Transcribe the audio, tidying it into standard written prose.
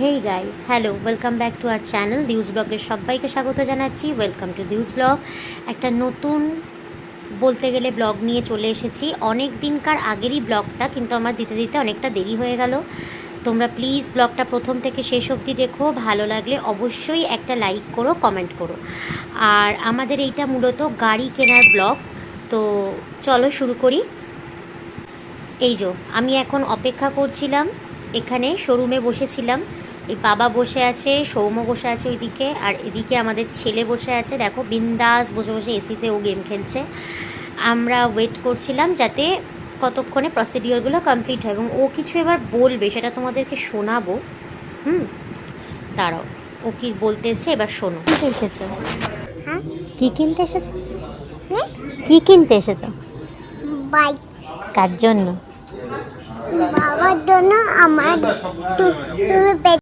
Hey guys, hello, welcome back to our channel দিউজ ব্লগের সবাইকে স্বাগত জানাচ্ছি। ওয়েলকাম টু দিউজ ব্লগ। একটা নতুন বলতে গেলে ব্লগ নিয়ে চলে এসেছি। অনেক দিনকার আগেরই ব্লগটা, কিন্তু আমার দিতে দিতে অনেকটা দেরি হয়ে গেল। তোমরা প্লিজ ব্লগটা প্রথম থেকে শেষ অবধি দেখো। ভালো লাগলে অবশ্যই একটা লাইক করো, কমেন্ট করো। আর আমাদের এইটা মূলত গাড়ি কেনার ব্লগ। তো চলো শুরু করি। এই যে আমি এখন অপেক্ষা করছিলাম, এখানে শোরুমে বসেছিলাম। এই বাবা বসে আছে, সৌম্য বসে আছে ওইদিকে, আর এদিকে আমাদের ছেলে বসে আছে। দেখো বিন্দাস বসে বসে এসিতে ও গেম খেলছে। আমরা ওয়েট করছিলাম যাতে কতক্ষণে প্রসিডিওরগুলো কমপ্লিট হয় এবং ও কিছু এবার বলবে, সেটা তোমাদেরকে শোনাবো। দাঁড়াও, ও কি বলতে এসছে এবার শোনো। কিনতে এসেছো? হ্যাঁ, কি কিনতে এসেছো? কি কিনতে এসেছো? বাইক। কার জন্য? বাবার জন্য। আমার তুমি